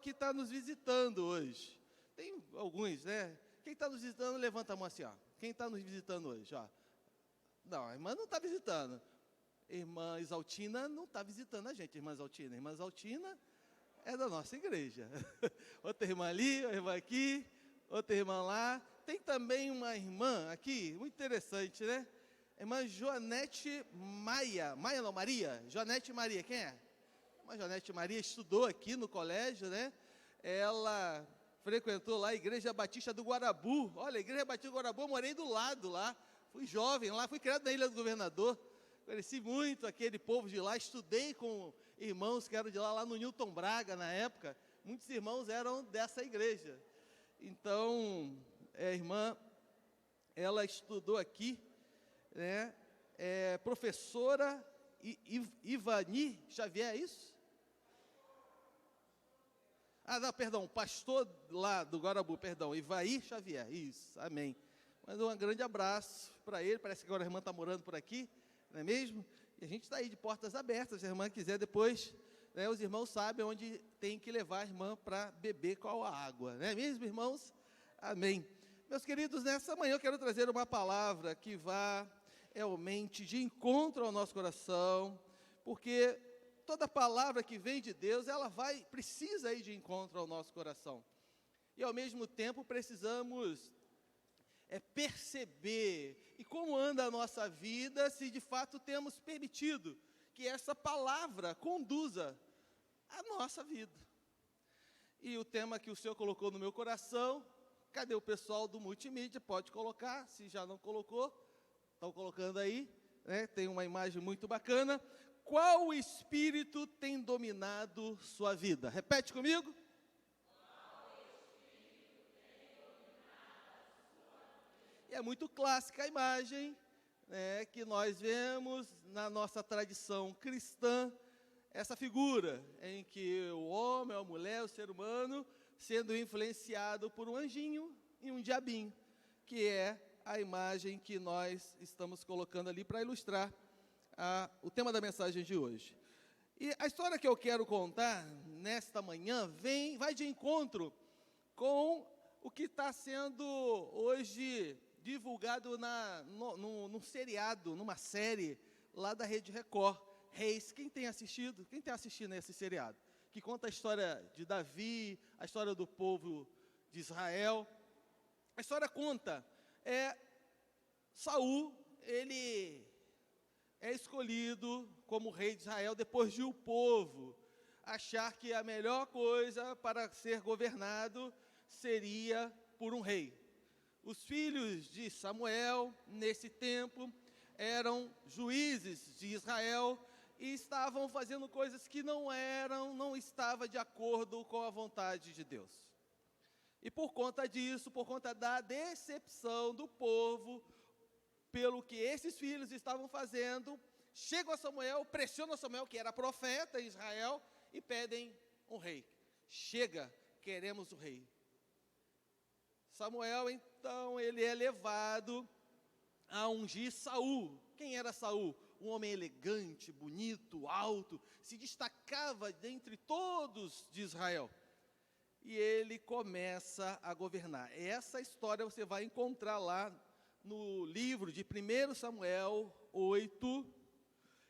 Que está nos visitando hoje. Tem alguns, né? Quem está nos visitando, levanta a mão assim, ó. Quem está nos visitando hoje, ó. Não, a irmã não está visitando. Irmã Isaltina não está visitando a gente, irmã Isaltina. Irmã Isaltina é da nossa igreja. Outra irmã ali, outra irmã aqui, outra irmã lá. Tem também uma irmã aqui, muito interessante, né? Irmã Joanete Maia. Maia não, Maria? Joanete Maria, quem é? A Joanete Maria estudou aqui no colégio, né? Ela frequentou lá a Igreja Batista do Guarabu. Olha, a Igreja Batista do Guarabu, eu morei do lado lá. Fui jovem lá, fui criado na Ilha do Governador. Conheci muito aquele povo de lá, estudei com irmãos que eram de lá no Newton Braga, na época. Muitos irmãos eram dessa igreja. Então, a irmã, ela estudou aqui, né? É professora Ivani Xavier, é isso? Não, perdão, pastor lá do Guarabu, perdão, Ivaí Xavier, isso, amém. Manda um grande abraço para ele, parece que agora a irmã está morando por aqui, não é mesmo? E a gente está aí de portas abertas, se a irmã quiser depois, né, os irmãos sabem onde tem que levar a irmã para beber qual a água, não é mesmo, irmãos? Amém. Meus queridos, nessa manhã eu quero trazer uma palavra que vá realmente de encontro ao nosso coração, porque toda palavra que vem de Deus, ela precisa ir de encontro ao nosso coração. E ao mesmo tempo precisamos perceber e como anda a nossa vida, se de fato temos permitido que essa palavra conduza a nossa vida. E o tema que o Senhor colocou no meu coração, cadê o pessoal do multimídia? Pode colocar, se já não colocou, estão colocando aí, né? Tem uma imagem muito bacana. Qual espírito tem dominado sua vida? Repete comigo. Qual espírito tem dominado sua vida? E é muito clássica a imagem, né, que nós vemos na nossa tradição cristã, essa figura em que o homem, a mulher, o ser humano, sendo influenciado por um anjinho e um diabinho, que é a imagem que nós estamos colocando ali para ilustrar o tema da mensagem de hoje. E a história que eu quero contar nesta manhã vai de encontro com o que está sendo hoje divulgado num seriado, numa série lá da Rede Record, Reis. Quem tem assistido? Quem tem assistido esse seriado? Que conta a história de Davi, a história do povo de Israel. A história conta, Saul, ele é escolhido como rei de Israel depois de o povo achar que a melhor coisa para ser governado seria por um rei. Os filhos de Samuel, nesse tempo, eram juízes de Israel e estavam fazendo coisas que não estavam de acordo com a vontade de Deus. E por conta disso, por conta da decepção do povo, pelo que esses filhos estavam fazendo, chegam a Samuel, pressionam Samuel, que era profeta em Israel, e pedem um rei. Chega, queremos o rei. Samuel, então, ele é levado a ungir Saul. Quem era Saul? Um homem elegante, bonito, alto, se destacava dentre todos de Israel. E ele começa a governar. Essa história você vai encontrar lá no livro de 1 Samuel 8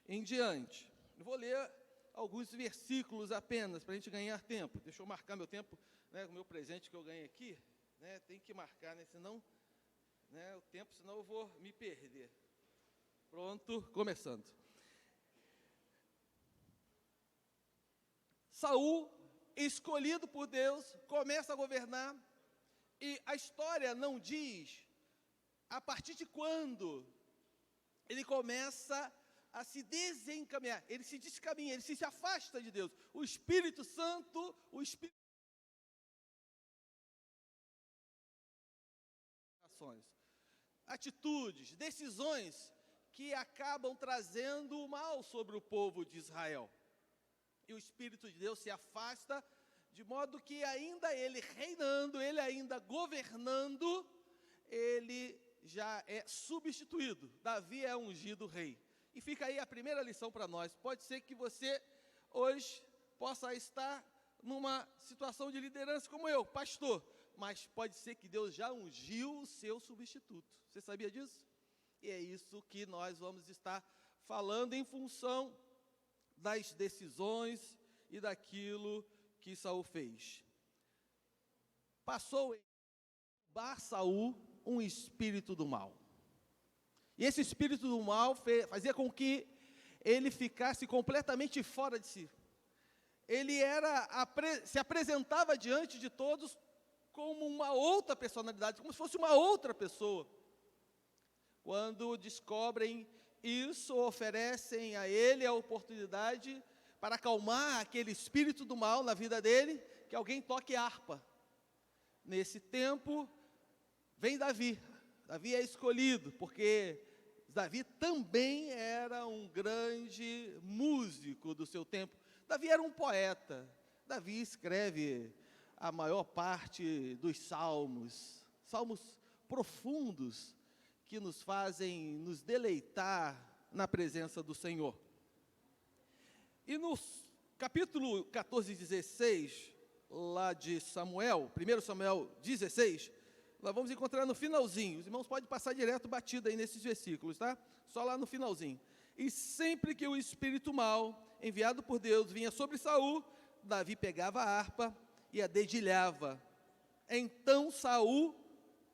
em diante. Eu vou ler alguns versículos apenas, para a gente ganhar tempo. Deixa eu marcar meu tempo, né, o meu presente que eu ganhei aqui, né, tem que marcar, né, senão, né, o tempo, senão eu vou me perder. Pronto, começando. Saul, escolhido por Deus, começa a governar, e a história não diz a partir de quando ele começa a se desencaminhar, ele se descaminha, ele se afasta de Deus. O Espírito Santo, atitudes, decisões que acabam trazendo o mal sobre o povo de Israel. E o Espírito de Deus se afasta, de modo que ainda ele reinando, ele ainda governando, ele já é substituído. Davi é ungido rei. E fica aí a primeira lição para nós. Pode ser que você hoje possa estar numa situação de liderança como eu, pastor, mas pode ser que Deus já ungiu o seu substituto. Você sabia disso? E é isso que nós vamos estar falando em função das decisões e daquilo que Saul fez. Passou em Saul um espírito do mal. E esse espírito do mal fazia com que ele ficasse completamente fora de si. Ele se apresentava diante de todos como uma outra personalidade, como se fosse uma outra pessoa. Quando descobrem isso, oferecem a ele a oportunidade para acalmar aquele espírito do mal na vida dele, que alguém toque harpa. Nesse tempo, vem Davi. Davi é escolhido, porque Davi também era um grande músico do seu tempo. Davi era um poeta. Davi escreve a maior parte dos salmos profundos, que nos fazem nos deleitar na presença do Senhor. E no capítulo 14 e 16, lá de Samuel, 1 Samuel 16, nós vamos encontrar no finalzinho. Os irmãos podem passar direto batida aí nesses versículos, tá? Só lá no finalzinho. E sempre que o espírito mau, enviado por Deus, vinha sobre Saul, Davi pegava a harpa e a dedilhava. Então Saul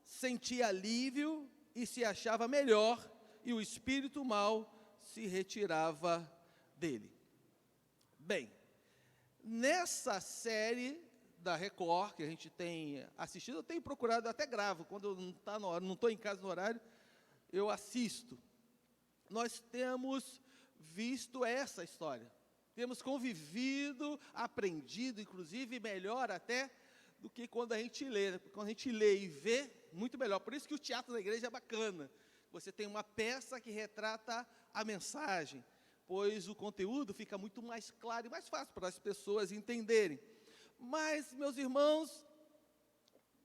sentia alívio e se achava melhor, e o espírito mau se retirava dele. Bem, nessa série da Record, que a gente tem assistido, eu tenho procurado, até gravo, quando eu não estou em casa no horário, eu assisto. Nós temos visto essa história, temos convivido, aprendido, inclusive melhor até do que quando a gente lê. Quando a gente lê e vê, muito melhor. Por isso que o teatro da igreja é bacana. Você tem uma peça que retrata a mensagem, pois o conteúdo fica muito mais claro e mais fácil para as pessoas entenderem. Mas, meus irmãos,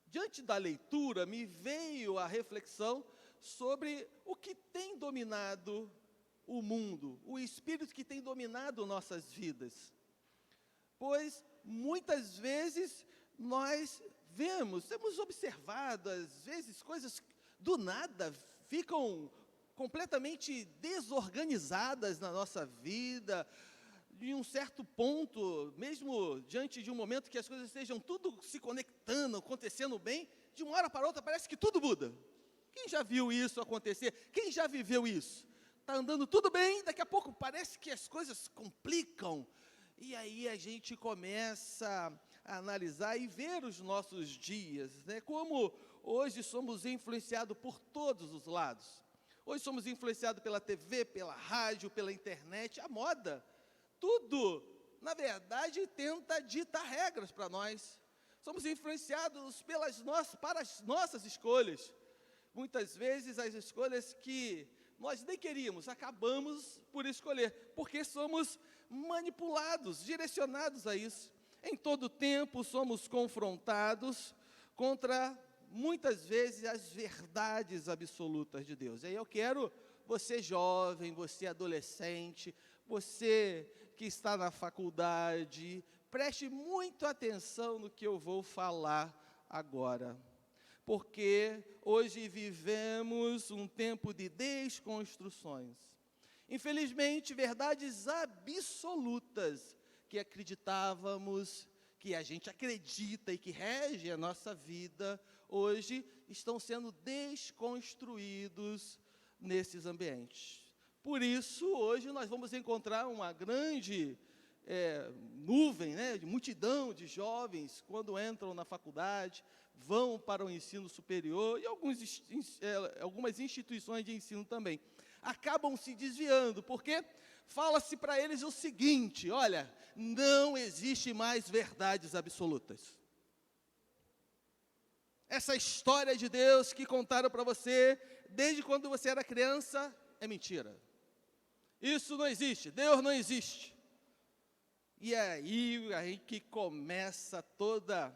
diante da leitura, me veio a reflexão sobre o que tem dominado o mundo, o espírito que tem dominado nossas vidas. Pois, muitas vezes, nós temos observado, às vezes, coisas do nada ficam completamente desorganizadas na nossa vida, de um certo ponto, mesmo diante de um momento que as coisas estejam tudo se conectando, acontecendo bem, de uma hora para outra parece que tudo muda. Quem já viu isso acontecer? Quem já viveu isso? Está andando tudo bem, daqui a pouco parece que as coisas complicam, e aí a gente começa a analisar e ver os nossos dias, né? Como hoje somos influenciados por todos os lados. Hoje somos influenciados pela TV, pela rádio, pela internet, a moda. Tudo, na verdade, tenta ditar regras para nós. Somos influenciados para as nossas escolhas. Muitas vezes as escolhas que nós nem queríamos, acabamos por escolher, porque somos manipulados, direcionados a isso. Em todo tempo somos confrontados contra, muitas vezes, as verdades absolutas de Deus. E aí eu quero, você jovem, você adolescente, você que está na faculdade, preste muito atenção no que eu vou falar agora. Porque hoje vivemos um tempo de desconstruções. Infelizmente, verdades absolutas que acreditávamos, que a gente acredita e que rege a nossa vida, hoje estão sendo desconstruídos nesses ambientes. Por isso, hoje nós vamos encontrar uma grande nuvem, né, de multidão de jovens, quando entram na faculdade, vão para o ensino superior e algumas instituições de ensino também. Acabam se desviando, porque fala-se para eles o seguinte: olha, não existe mais verdades absolutas. Essa história de Deus que contaram para você, desde quando você era criança, é mentira. Isso não existe, Deus não existe. E aí a gente começa toda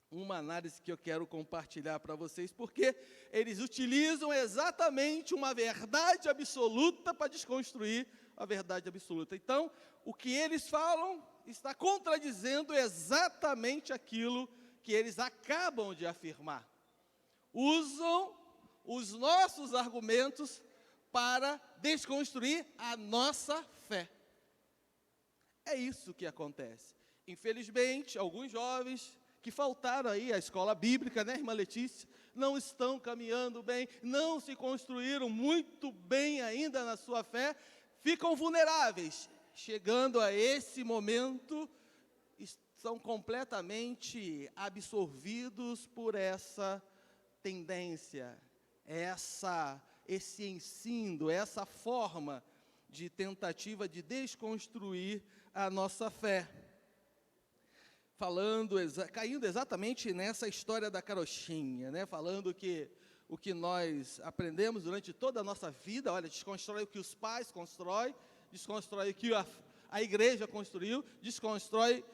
uma análise que eu quero compartilhar para vocês, porque eles utilizam exatamente uma verdade absoluta para desconstruir a verdade absoluta. Então, o que eles falam está contradizendo exatamente aquilo que eles acabam de afirmar. Usam os nossos argumentos para desconstruir a nossa fé. É isso que acontece. Infelizmente, alguns jovens que faltaram aí à escola bíblica, né, irmã Letícia, não estão caminhando bem, não se construíram muito bem ainda na sua fé, ficam vulneráveis. Chegando a esse momento, são completamente absorvidos por essa tendência, esse ensino, essa forma de tentativa de desconstruir a nossa fé. Caindo exatamente nessa história da carochinha, né? Falando que o que nós aprendemos durante toda a nossa vida, olha, desconstrói o que os pais constroem, desconstrói o que a igreja construiu, desconstrói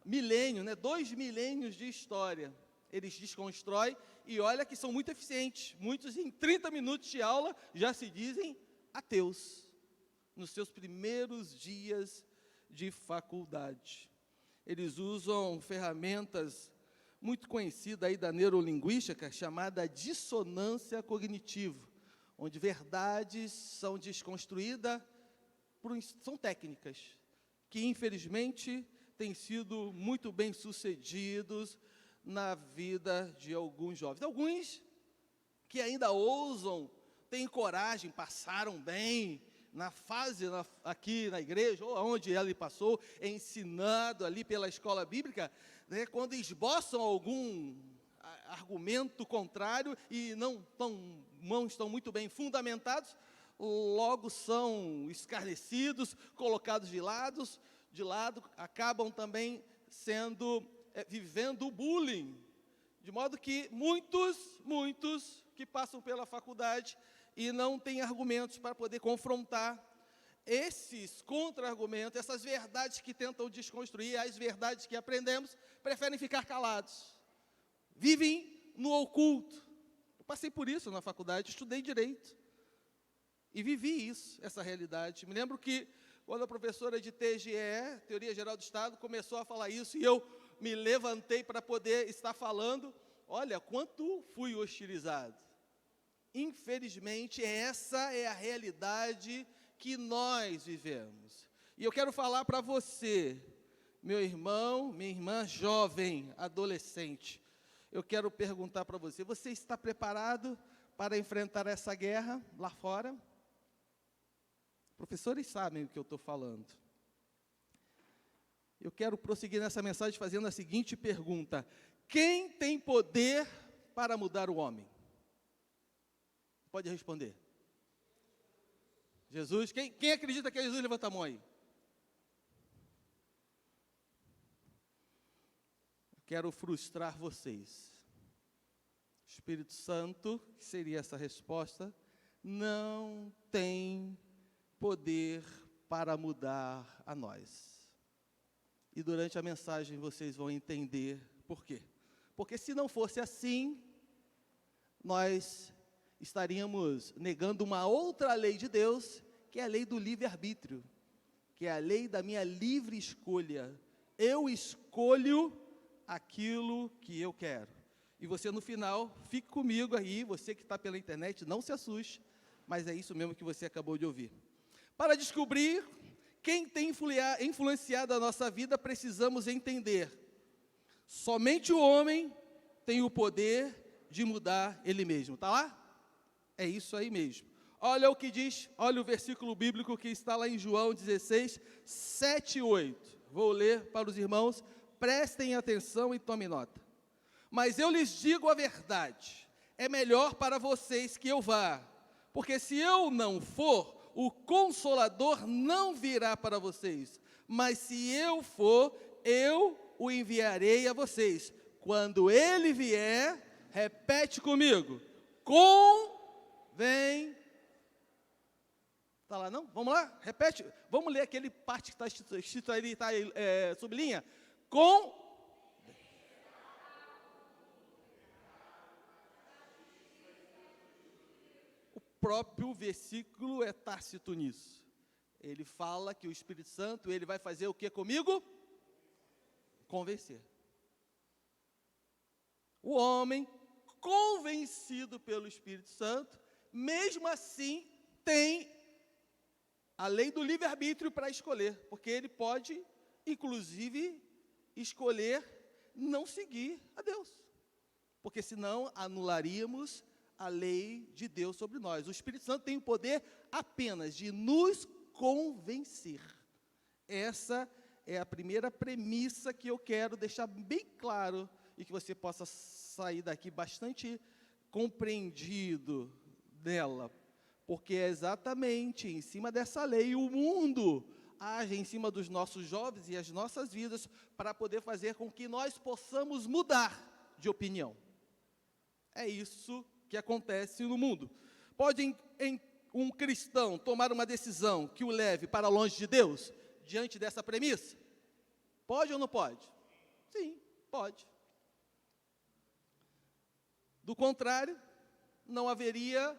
milênio, né? 2 milênios de história. Eles desconstroem e olha que são muito eficientes. Muitos em 30 minutos de aula já se dizem ateus, nos seus primeiros dias de faculdade. Eles usam ferramentas muito conhecidas aí da neurolinguística, chamada dissonância cognitiva, onde verdades são desconstruídas, são técnicas, que infelizmente têm sido muito bem sucedidos na vida de alguns jovens. Alguns que ainda ousam, têm coragem, passaram bem na fase aqui na igreja, ou onde ele passou, ensinado ali pela escola bíblica, né, quando esboçam algum argumento contrário e não estão muito bem fundamentados, logo são escarnecidos, colocados de lado, acabam também vivendo o bullying, de modo que muitos que passam pela faculdade e não têm argumentos para poder confrontar esses contra-argumentos, essas verdades que tentam desconstruir, as verdades que aprendemos, preferem ficar calados, vivem no oculto. Eu passei por isso na faculdade, estudei Direito, e vivi essa realidade. Me lembro que, quando a professora de TGE, Teoria Geral do Estado, começou a falar isso, e eu me levantei para poder estar falando, olha, quanto fui hostilizado. Infelizmente, essa é a realidade que nós vivemos. E eu quero falar para você, meu irmão, minha irmã jovem, adolescente, eu quero perguntar para você, você está preparado para enfrentar essa guerra lá fora? Professores sabem o que eu estou falando. Eu quero prosseguir nessa mensagem fazendo a seguinte pergunta: quem tem poder para mudar o homem? Pode responder. Jesus. Quem acredita que é Jesus? Levanta a mão aí. Eu quero frustrar vocês. Espírito Santo, que seria essa resposta, não tem poder para mudar a nós. E durante a mensagem vocês vão entender por quê. Porque se não fosse assim, nós estaríamos negando uma outra lei de Deus, que é a lei do livre-arbítrio, que é a lei da minha livre escolha. Eu escolho aquilo que eu quero. E você, no final, fique comigo aí, você que está pela internet, não se assuste, mas é isso mesmo que você acabou de ouvir. Para descobrir quem tem influenciado a nossa vida, precisamos entender: somente o homem tem o poder de mudar ele mesmo. Está lá? É isso aí mesmo. Olha o que diz, olha o versículo bíblico que está lá em João 16, 7 e 8. Vou ler para os irmãos, prestem atenção e tomem nota. Mas eu lhes digo a verdade, é melhor para vocês que eu vá, porque se eu não for, o Consolador não virá para vocês, mas se eu for, eu o enviarei a vocês. Quando ele vier, repete comigo, convém. Está lá não? Vamos lá? Repete. Vamos ler aquele parte que está escrito ali, está sublinha. O próprio versículo é tácito nisso. Ele fala que o Espírito Santo, ele vai fazer o que comigo? Convencer. O homem, convencido pelo Espírito Santo, mesmo assim, tem a lei do livre-arbítrio para escolher, porque ele pode, inclusive, escolher não seguir a Deus, porque senão anularíamos a lei de Deus sobre nós. O Espírito Santo tem o poder apenas de nos convencer. Essa é a primeira premissa que eu quero deixar bem claro e que você possa sair daqui bastante compreendido dela, porque é exatamente em cima dessa lei o mundo age em cima dos nossos jovens e as nossas vidas para poder fazer com que nós possamos mudar de opinião. É isso que acontece no mundo. Pode um cristão tomar uma decisão que o leve para longe de Deus, diante dessa premissa? Pode ou não pode? Sim, pode. Do contrário, não haveria,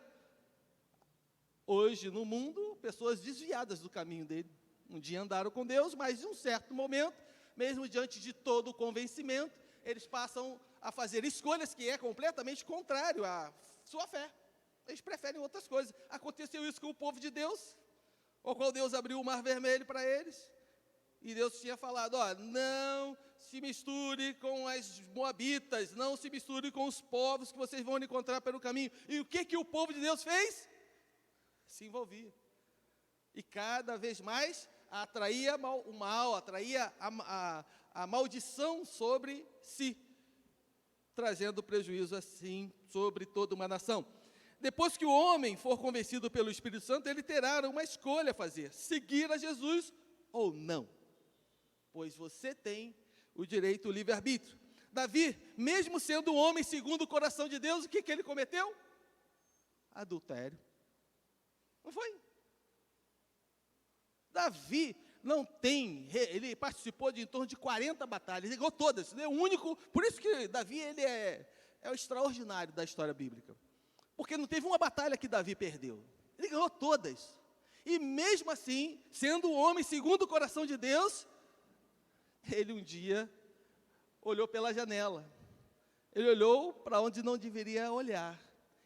hoje no mundo, pessoas desviadas do caminho dele. Um dia andaram com Deus, mas em um certo momento, mesmo diante de todo o convencimento, eles passam a fazer escolhas que é completamente contrário à sua fé. Eles preferem outras coisas. Aconteceu isso com o povo de Deus, ao qual Deus abriu o mar vermelho para eles, e Deus tinha falado, não se misture com as moabitas, não se misture com os povos que vocês vão encontrar pelo caminho. E o que o povo de Deus fez? Se envolvia. E cada vez mais atraía o mal, atraía a maldição sobre si, trazendo prejuízo assim sobre toda uma nação. Depois que o homem for convencido pelo Espírito Santo, ele terá uma escolha a fazer, seguir a Jesus ou não, pois você tem o direito ao livre-arbítrio. Davi, mesmo sendo um homem segundo o coração de Deus, o que ele cometeu? Adultério. Não foi? Davi não tem, ele participou de em torno de 40 batalhas, ele ganhou todas, ele é o único, por isso que Davi ele é o extraordinário da história bíblica, porque não teve uma batalha que Davi perdeu, ele ganhou todas, e mesmo assim, sendo um homem segundo o coração de Deus, ele um dia olhou pela janela, ele olhou para onde não deveria olhar,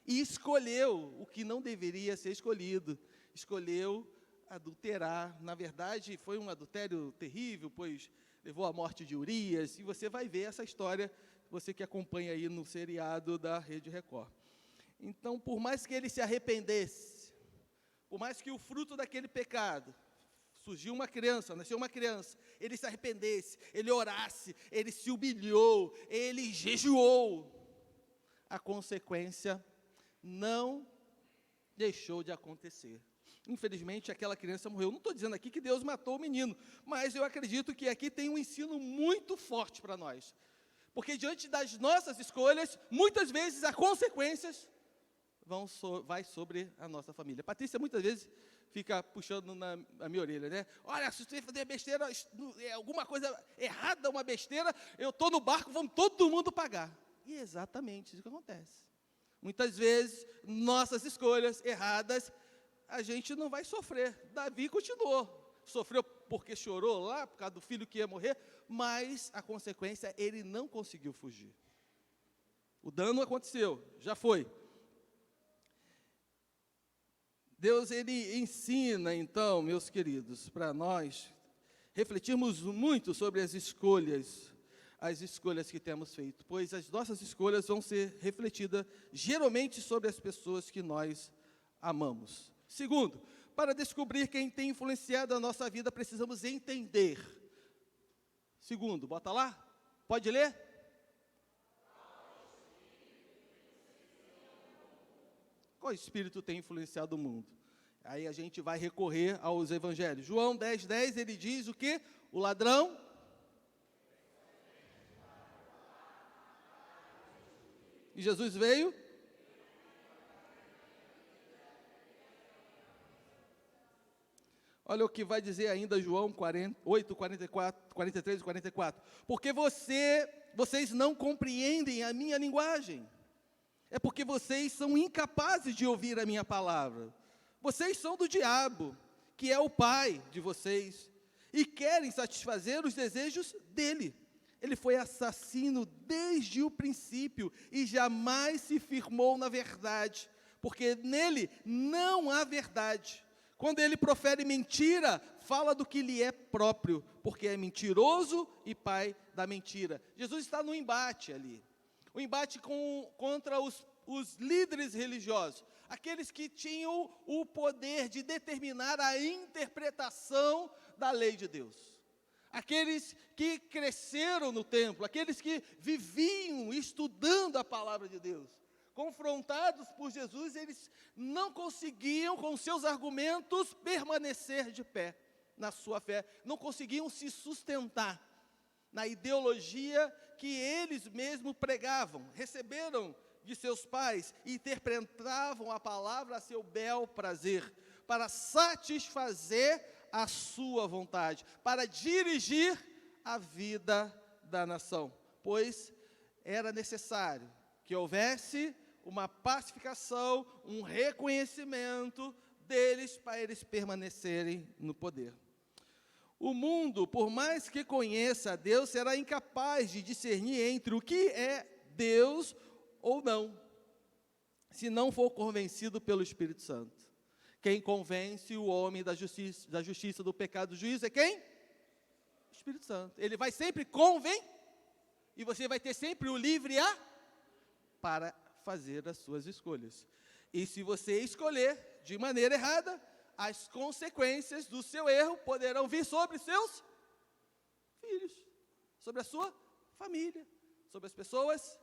e escolheu o que não deveria ser escolhido, escolheu adulterar. Na verdade, foi um adultério terrível, pois levou à morte de Urias, e você vai ver essa história, você que acompanha aí no seriado da Rede Record. Então, por mais que ele se arrependesse, por mais que o fruto daquele pecado, surgiu uma criança, nasceu uma criança, ele se arrependesse, ele orasse, ele se humilhou, ele jejuou, a consequência não deixou de acontecer. Infelizmente, aquela criança morreu. Não estou dizendo aqui que Deus matou o menino, mas eu acredito que aqui tem um ensino muito forte para nós. Porque diante das nossas escolhas, muitas vezes as consequências vai sobre a nossa família. Patrícia muitas vezes fica puxando na minha orelha, né? Olha, se você fazer besteira, alguma coisa errada, uma besteira, eu estou no barco, vamos todo mundo pagar. E é exatamente isso que acontece. Muitas vezes, nossas escolhas erradas, a gente não vai sofrer. Davi continuou. Sofreu porque chorou lá, por causa do filho que ia morrer, mas a consequência, ele não conseguiu fugir. O dano aconteceu, já foi. Deus, ele ensina, então, meus queridos, para nós refletirmos muito sobre as escolhas que temos feito, pois as nossas escolhas vão ser refletidas geralmente sobre as pessoas que nós amamos. Segundo, para descobrir quem tem influenciado a nossa vida, precisamos entender. Segundo, bota lá, pode ler? Qual espírito tem influenciado o mundo? Aí a gente vai recorrer aos evangelhos. João 10:10, ele diz o quê? O ladrão. E Jesus veio. Olha o que vai dizer ainda João 43 e 44. Porque vocês não compreendem a minha linguagem. É porque vocês são incapazes de ouvir a minha palavra. Vocês são do diabo, que é o pai de vocês, e querem satisfazer os desejos dele. Ele foi assassino desde o princípio e jamais se firmou na verdade, porque nele não há verdade. Quando ele profere mentira, fala do que lhe é próprio, porque é mentiroso e pai da mentira. Jesus está no embate ali, o embate contra os líderes religiosos, aqueles que tinham o poder de determinar a interpretação da lei de Deus. Aqueles que cresceram no templo, aqueles que viviam estudando a palavra de Deus. Confrontados por Jesus, eles não conseguiam, com seus argumentos, permanecer de pé na sua fé. Não conseguiam se sustentar na ideologia que eles mesmos pregavam. Receberam de seus pais e interpretavam a palavra a seu bel prazer, para satisfazer a sua vontade, para dirigir a vida da nação. Pois era necessário que houvesse uma pacificação, um reconhecimento deles para eles permanecerem no poder. O mundo, por mais que conheça a Deus, será incapaz de discernir entre o que é Deus ou não, se não for convencido pelo Espírito Santo. Quem convence o homem da justiça, do pecado, do juízo é quem? O Espírito Santo. Ele vai sempre e você vai ter sempre o livre para fazer as suas escolhas. E se você escolher de maneira errada, as consequências do seu erro poderão vir sobre seus filhos, sobre a sua família, sobre as pessoas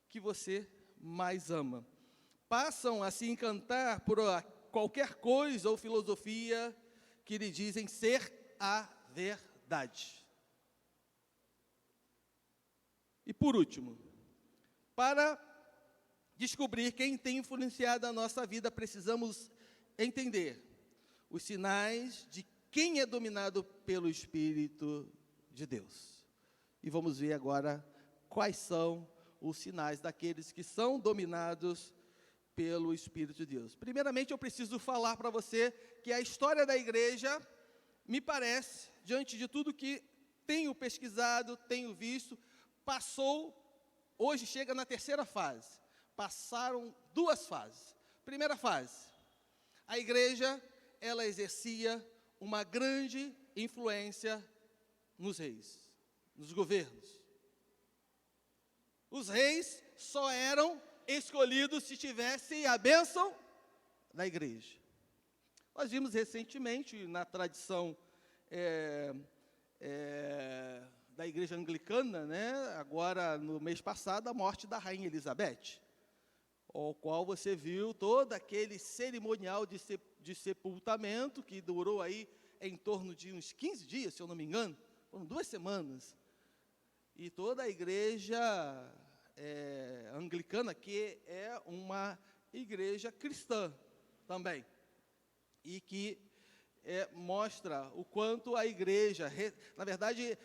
que você mais ama. Passam a se encantar por qualquer coisa ou filosofia que lhe dizem ser a verdade. E por último, para descobrir quem tem influenciado a nossa vida, precisamos entender os sinais de quem é dominado pelo Espírito de Deus. E vamos ver agora quais são os sinais daqueles que são dominados pelo Espírito de Deus. Primeiramente, eu preciso falar para você que a história da igreja, me parece, diante de tudo que tenho pesquisado, tenho visto, hoje chega na terceira fase. Passaram duas fases. Primeira fase, a igreja, ela exercia uma grande influência nos reis, nos governos. Os reis só eram escolhidos se tivessem a bênção da igreja. Nós vimos recentemente, na tradição da igreja anglicana, né, agora no mês passado, a morte da rainha Elizabeth, ao qual você viu todo aquele cerimonial de sepultamento, que durou aí em torno de uns 15 dias, se eu não me engano, foram 2 semanas, e toda a igreja anglicana, que é uma igreja cristã também, e que mostra o quanto a igreja, na verdade,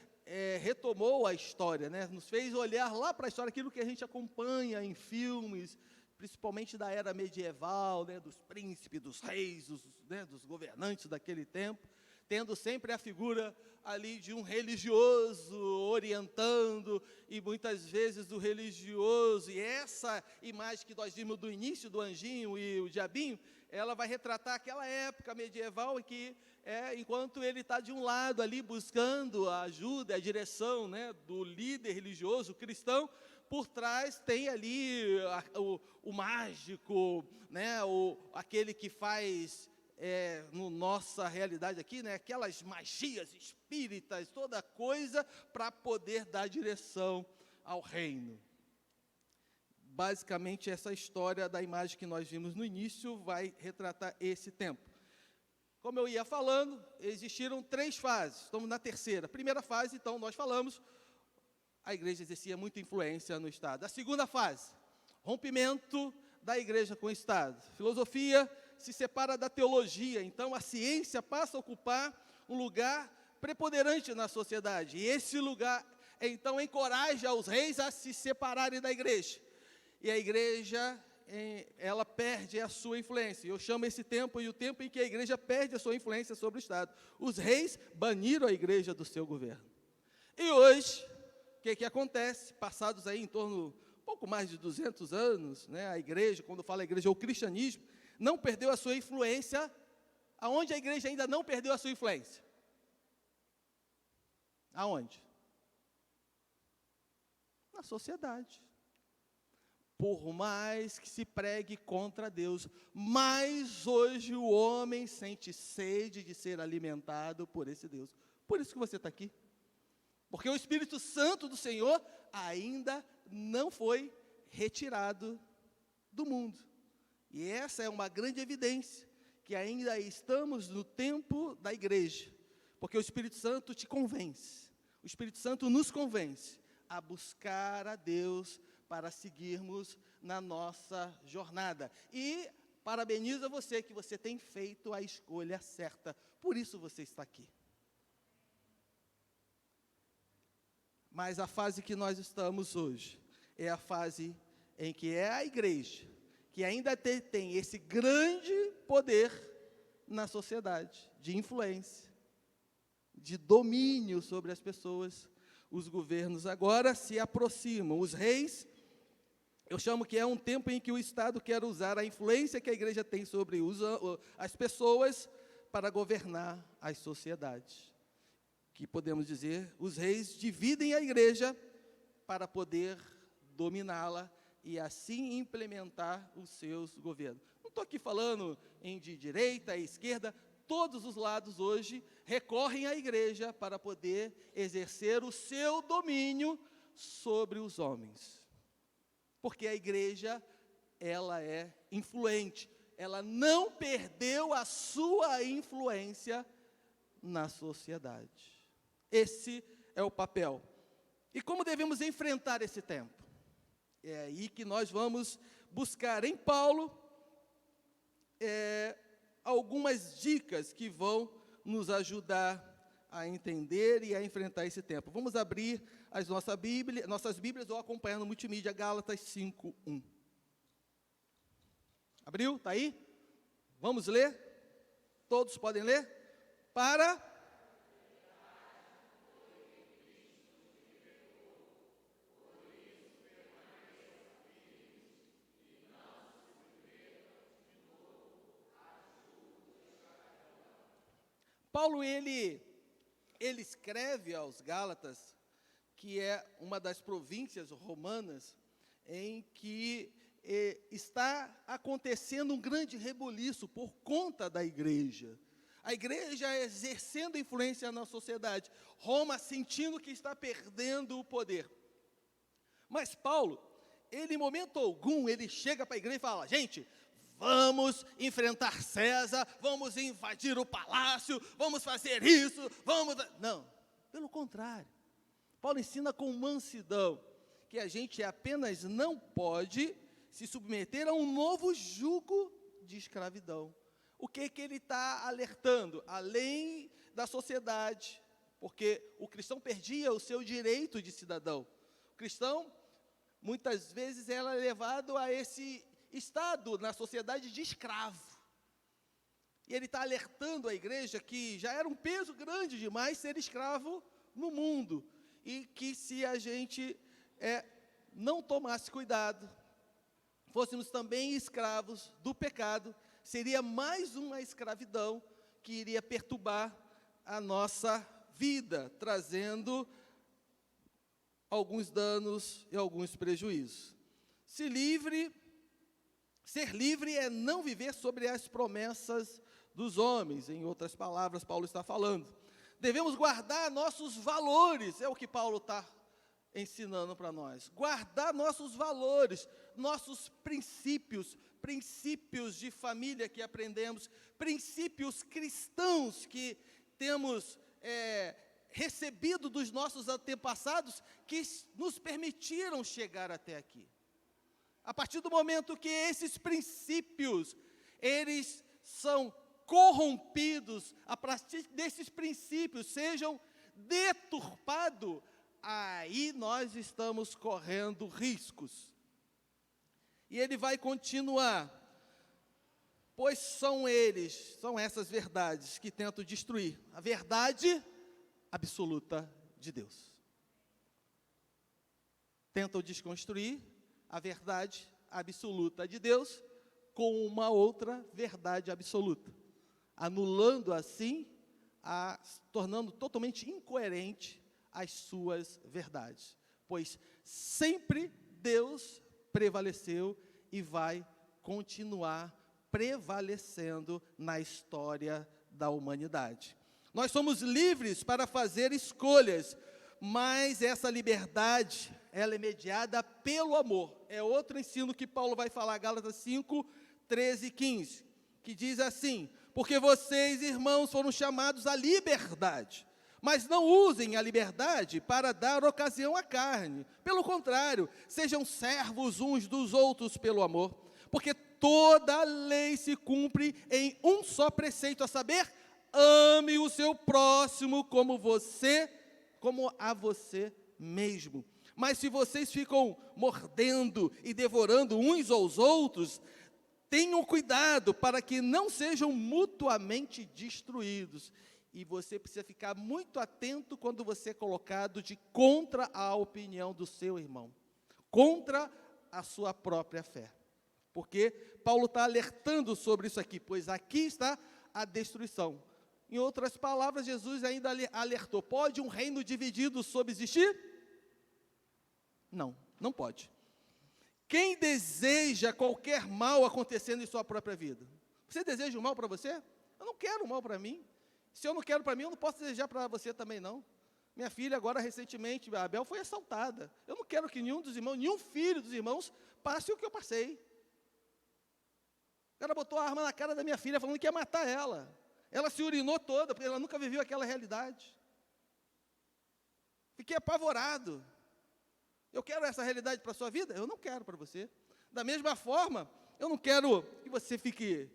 retomou a história, né? Nos fez olhar lá para a história, aquilo que a gente acompanha em filmes, principalmente da era medieval, né, dos príncipes, dos reis, dos governantes daquele tempo, tendo sempre a figura ali de um religioso orientando, e muitas vezes o religioso, e essa imagem que nós vimos do início do anjinho e o diabinho, ela vai retratar aquela época medieval em que, enquanto ele está de um lado ali buscando a ajuda, a direção, né, do líder religioso cristão, por trás tem ali o mágico, né, aquele que faz, no nossa realidade aqui, né, aquelas magias espíritas, toda coisa para poder dar direção ao reino. Basicamente, essa história da imagem que nós vimos no início vai retratar esse tempo. Como eu ia falando, existiram 3 fases, estamos na terceira. Primeira fase, então, nós falamos, a igreja exercia muita influência no Estado. A segunda fase, rompimento da igreja com o Estado. Filosofia se separa da teologia, então a ciência passa a ocupar um lugar preponderante na sociedade. E esse lugar, então, encoraja os reis a se separarem da igreja. E a igreja, ela perde a sua influência. Eu chamo esse tempo e o tempo em que a igreja perde a sua influência sobre o Estado. Os reis baniram a igreja do seu governo. E hoje, o que acontece? Passados aí em torno, pouco mais de 200 anos, né, a igreja, quando fala a igreja, o cristianismo, não perdeu a sua influência. Aonde a igreja ainda não perdeu a sua influência? Aonde? Na sociedade. Por mais que se pregue contra Deus, mais hoje o homem sente sede de ser alimentado por esse Deus. Por isso que você está aqui. Porque o Espírito Santo do Senhor ainda não foi retirado do mundo. E essa é uma grande evidência, que ainda estamos no tempo da igreja. Porque o Espírito Santo te convence. O Espírito Santo nos convence a buscar a Deus para seguirmos na nossa jornada. E parabenizo a você que você tem feito a escolha certa. Por isso você está aqui. Mas a fase que nós estamos hoje é a fase em que é a igreja que ainda tem esse grande poder na sociedade, de influência, de domínio sobre as pessoas. Os governos agora se aproximam. Os reis, eu chamo que é um tempo em que o Estado quer usar a influência que a igreja tem sobre as pessoas para governar as sociedades. Que podemos dizer, os reis dividem a igreja para poder dominá-la e assim implementar os seus governos. Não estou aqui falando de direita e esquerda, todos os lados hoje recorrem à igreja para poder exercer o seu domínio sobre os homens. Porque a igreja, ela é influente, ela não perdeu a sua influência na sociedade. Esse é o papel. E como devemos enfrentar esse tempo? É aí que nós vamos buscar em Paulo algumas dicas que vão nos ajudar a entender e a enfrentar esse tempo. Vamos abrir as nossas Bíblias ou acompanhar no multimídia, Gálatas 5:1. Abriu? Está aí? Vamos ler? Todos podem ler? Para... Paulo, ele escreve aos Gálatas, que é uma das províncias romanas, em que está acontecendo um grande rebuliço por conta da igreja. A igreja exercendo influência na sociedade, Roma sentindo que está perdendo o poder. Mas Paulo, ele em momento algum, ele chega para a igreja e fala, gente, vamos enfrentar César, vamos invadir o palácio, vamos fazer isso, vamos... Não, pelo contrário. Paulo ensina com mansidão que a gente apenas não pode se submeter a um novo jugo de escravidão. O que ele está alertando? Além da sociedade, porque o cristão perdia o seu direito de cidadão. O cristão, muitas vezes, era levado a esse estado na sociedade de escravo. E ele está alertando a igreja que já era um peso grande demais ser escravo no mundo. E que se a gente não tomasse cuidado, fôssemos também escravos do pecado, seria mais uma escravidão que iria perturbar a nossa vida, trazendo alguns danos e alguns prejuízos. Ser livre é não viver sobre as promessas dos homens. Em outras palavras, Paulo está falando. Devemos guardar nossos valores, é o que Paulo está ensinando para nós. Guardar nossos valores, nossos princípios de família que aprendemos, princípios cristãos que temos recebido dos nossos antepassados, que nos permitiram chegar até aqui. A partir do momento que esses princípios, eles são corrompidos, a partir desses princípios sejam deturpados, aí nós estamos correndo riscos. E ele vai continuar. Pois são essas verdades que tentam destruir a verdade absoluta de Deus. Tentam desconstruir a verdade absoluta de Deus com uma outra verdade absoluta, anulando assim, tornando totalmente incoerente as suas verdades. Pois sempre Deus prevaleceu e vai continuar prevalecendo na história da humanidade. Nós somos livres para fazer escolhas, mas essa liberdade, ela é mediada pelo amor. É outro ensino que Paulo vai falar, Gálatas 5, 13 e 15, que diz assim: porque vocês, irmãos, foram chamados à liberdade, mas não usem a liberdade para dar ocasião à carne. Pelo contrário, sejam servos uns dos outros pelo amor, porque toda a lei se cumpre em um só preceito, a saber, ame o seu próximo como a você mesmo. Mas se vocês ficam mordendo e devorando uns aos outros, tenham cuidado para que não sejam mutuamente destruídos. E você precisa ficar muito atento quando você é colocado de contra a opinião do seu irmão, contra a sua própria fé. Porque Paulo está alertando sobre isso aqui, pois aqui está a destruição. Em outras palavras, Jesus ainda alertou: pode um reino dividido subsistir? Não, não pode. Quem deseja qualquer mal acontecendo em sua própria vida? Você deseja o mal para você? Eu não quero o mal para mim. Se eu não quero para mim, eu não posso desejar para você também não. Minha filha agora, recentemente, a Abel, foi assaltada. Eu não quero que nenhum filho dos irmãos passe o que eu passei. O cara botou a arma na cara da minha filha, falando que ia matar ela. Ela se urinou toda, porque ela nunca viveu aquela realidade. Fiquei apavorado. Eu quero essa realidade para a sua vida? Eu não quero para você. Da mesma forma, eu não quero que você fique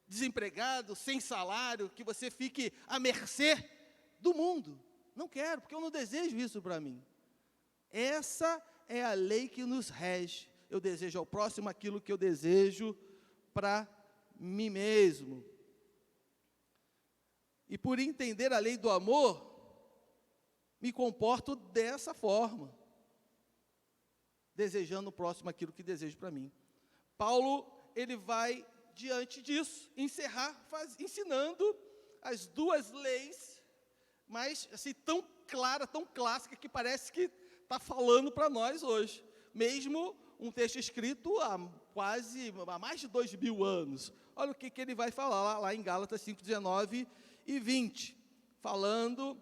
desempregado, sem salário, que você fique à mercê do mundo. Não quero, porque eu não desejo isso para mim. Essa é a lei que nos rege. Eu desejo ao próximo aquilo que eu desejo para mim mesmo. E por entender a lei do amor, me comporto dessa forma, desejando o próximo aquilo que desejo para mim. Paulo, ele vai, diante disso, encerrar ensinando as duas leis, mas assim, tão clara, tão clássica, que parece que está falando para nós hoje. Mesmo um texto escrito há mais de 2000 anos. Olha o que ele vai falar lá em Gálatas 5, 19 e 20, falando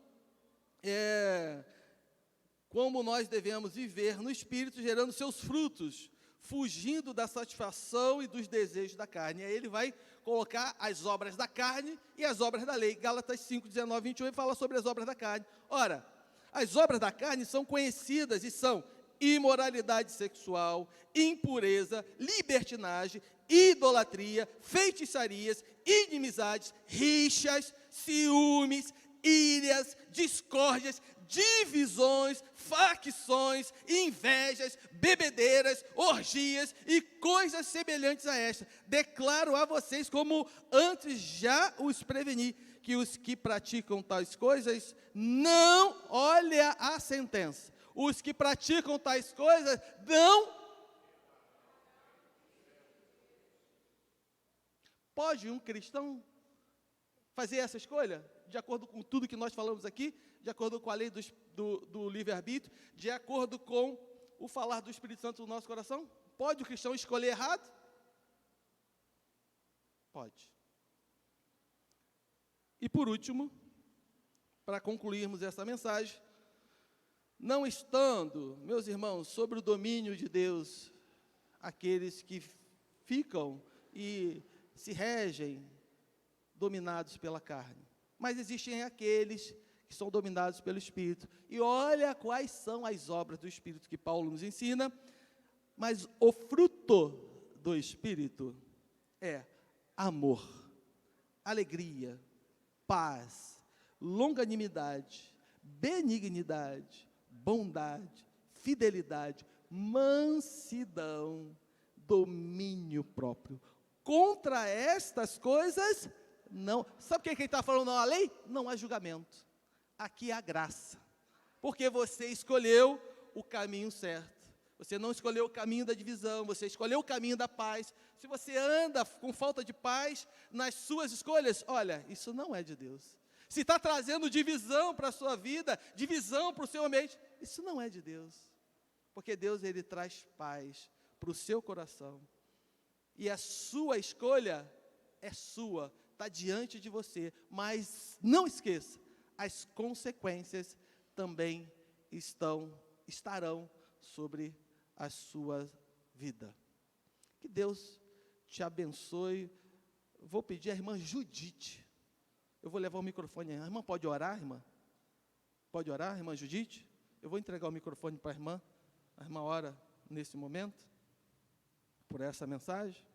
como nós devemos viver no Espírito, gerando seus frutos, fugindo da satisfação e dos desejos da carne. Aí ele vai colocar as obras da carne e as obras da lei. Gálatas 5, 19 e 21, ele fala sobre as obras da carne. Ora, as obras da carne são conhecidas e são imoralidade sexual, impureza, libertinagem, idolatria, feitiçarias, inimizades, rixas, ciúmes, írias, discórdias, divisões, facções, invejas, bebedeiras, orgias e coisas semelhantes a esta. Declaro a vocês, como antes já os preveni, que os que praticam tais coisas não, olha a sentença, os que praticam tais coisas não. Pode um cristão fazer essa escolha? De acordo com tudo que nós falamos aqui, de acordo com a lei do livre-arbítrio, de acordo com o falar do Espírito Santo no nosso coração? Pode o cristão escolher errado? Pode. E por último, para concluirmos essa mensagem, não estando, meus irmãos, sobre o domínio de Deus, aqueles que ficam e se regem dominados pela carne, mas existem aqueles que são dominados pelo Espírito. E olha quais são as obras do Espírito que Paulo nos ensina. Mas o fruto do Espírito é amor, alegria, paz, longanimidade, benignidade, bondade, fidelidade, mansidão, domínio próprio. Contra estas coisas, não. Sabe o que ele está falando na lei? Não há julgamento. Aqui há graça. Porque você escolheu o caminho certo. Você não escolheu o caminho da divisão, você escolheu o caminho da paz. Se você anda com falta de paz nas suas escolhas, olha, isso não é de Deus. Se está trazendo divisão para a sua vida, divisão para o seu ambiente, isso não é de Deus. Porque Deus, Ele traz paz para o seu coração. E a sua escolha é sua, está diante de você. Mas não esqueça, as consequências também estarão sobre a sua vida. Que Deus te abençoe. Vou pedir à irmã Judite. Eu vou levar o microfone. A irmã pode orar, irmã? Pode orar, irmã Judite? Eu vou entregar o microfone para a irmã. A irmã ora nesse momento, por essa mensagem.